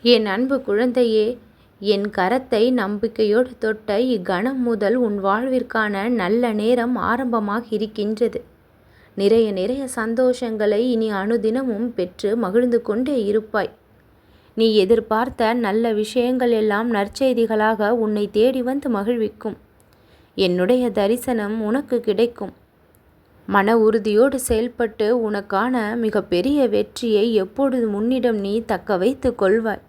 என் அன்பு குழந்தையே, என் கரத்தை நம்பிக்கையோடு தொட்ட இக்கணம் முதல் உன் வாழ்விற்கான நல்ல நேரம் ஆரம்பமாக இருக்கின்றது. நிறைய நிறைய சந்தோஷங்களை இனி அனுதினமும் பெற்று மகிழ்ந்து கொண்டே இருப்பாய். நீ எதிர்பார்த்த நல்ல விஷயங்கள் எல்லாம் நற்செய்திகளாக உன்னை தேடி வந்து மகிழ்விக்கும். என்னுடைய தரிசனம் உனக்கு கிடைக்கும். மன உறுதியோடு செயல்பட்டு உனக்கான மிகப்பெரிய வெற்றியை எப்பொழுது முன்னிடம் நீ தக்க வைத்து கொள்வாய்.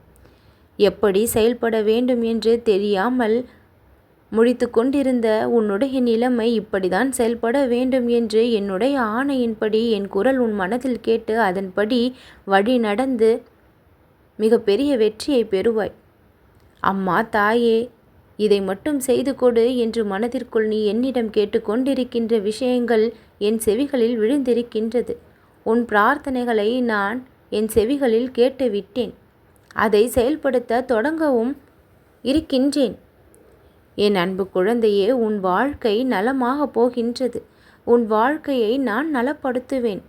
எப்படி செயல்பட வேண்டும் என்று தெரியாமல் முடித்து கொண்டிருந்த உன்னுடைய நிலைமை இப்படிதான் செயல்பட வேண்டும் என்று என்னுடைய ஆணையின்படி என் குரல் உன் மனதில் கேட்டு அதன்படி வழி நடந்து மிகப்பெரிய வெற்றியை பெறுவாய். அம்மா, தாயே, இதை மட்டும் செய்து கொடு என்று மனதிற்குள் நீ என்னிடம் கேட்டுக்கொண்டிருக்கின்ற விஷயங்கள் என் செவிகளில் விழுந்திருக்கின்றது. உன் பிரார்த்தனைகளை நான் என் செவிகளில் கேட்டுவிட்டேன். அதை செயல்படுத்த தொடங்கவும் இருக்கின்றேன். என் அன்பு குழந்தையே, உன் வாழ்க்கை நலமாக போகின்றது. உன் வாழ்க்கையை நான் நலப்படுத்துவேன்.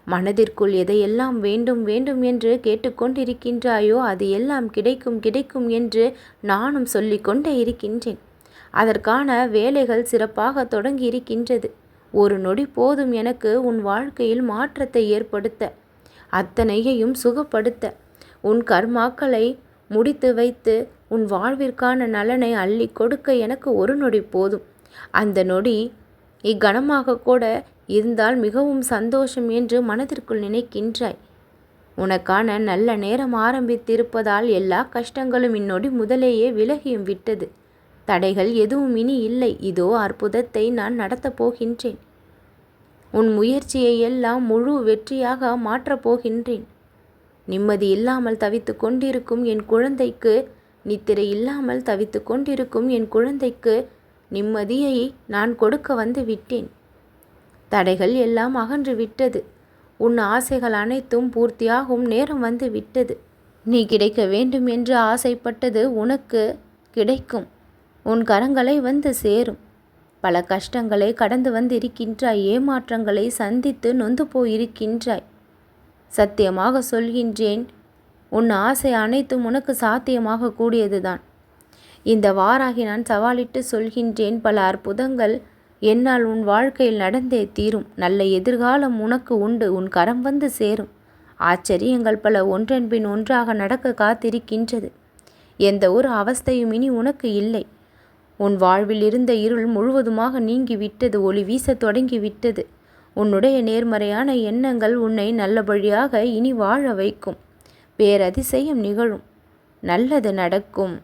மனதிற்குள் எதையெல்லாம் வேண்டும் வேண்டும் என்று கேட்டுக்கொண்டிருக்கின்றாயோ அது எல்லாம் கிடைக்கும் கிடைக்கும் என்று நானும் சொல்லிக்கொண்டே இருக்கின்றேன். அதற்கான வேலைகள் சிறப்பாக தொடங்கி இருக்கின்றது. ஒரு நொடி போதும் எனக்கு உன் வாழ்க்கையில் மாற்றத்தை ஏற்படுத்த, அத்தனையையும் சுகப்படுத்த, உன் கர்மாக்களை முடித்து வைத்து உன் வாழ்விற்கான நலனை அள்ளி கொடுக்க எனக்கு ஒரு நொடி போதும். அந்த நொடி இக்கணமாக கூட இருந்தால் மிகவும் சந்தோஷம் என்று மனதிற்குள் நினைக்கின்றாய். உனக்கான நல்ல நேரம் ஆரம்பித்திருப்பதால் எல்லா கஷ்டங்களும் இந்நொடி முதலேயே விலகியும் விட்டது. தடைகள் எதுவும் இனி இல்லை. இதோ அற்புதத்தை நான் நடத்தப் போகின்றேன். உன் முயற்சியை எல்லாம் முழு வெற்றியாக மாற்றப் போகின்றேன். நிம்மதி இல்லாமல் தவித்து கொண்டிருக்கும் என் குழந்தைக்கு, நித்திரை இல்லாமல் தவித்து கொண்டிருக்கும் என் குழந்தைக்கு நிம்மதியை நான் கொடுக்க வந்து விட்டேன். தடைகள் எல்லாம் அகன்று விட்டது. உன் ஆசைகள் அனைத்தும் பூர்த்தியாகும் நேரம் வந்து விட்டது. நீ கிடைக்க வேண்டும் என்று ஆசைப்பட்டது உனக்கு கிடைக்கும். உன் கரங்களை வந்து சேரும். பல கஷ்டங்களை கடந்து வந்து இருக்கின்றாய். ஏமாற்றங்களை சந்தித்து நொந்து போயிருக்கின்றாய். சத்தியமாக சொல்கின்றேன், உன் ஆசை அனைத்தும் உனக்கு சாத்தியமாக கூடியதுதான். இந்த வாராகி நான் சவாலிட்டு சொல்கின்றேன், பல அற்புதங்கள் என்னால் உன் வாழ்க்கையில் நடந்தே தீரும். நல்ல எதிர்காலம் உனக்கு உண்டு. உன் கரம் வந்து சேரும். ஆச்சரியங்கள் பல ஒன்றன் பின் ஒன்றாக நடக்க காத்திருக்கின்றது. எந்த ஒரு அவஸ்தையும் இனி உனக்கு இல்லை. உன் வாழ்வில் இருந்த இருள் முழுவதுமாக நீங்கிவிட்டது. ஒளி வீச தொடங்கிவிட்டது. உன்னுடைய நேர்மறையான எண்ணங்கள் உன்னை நல்லபடியாக இனி வாழ வைக்கும். பேரதிசயம் நிகழும். நல்லது நடக்கும்.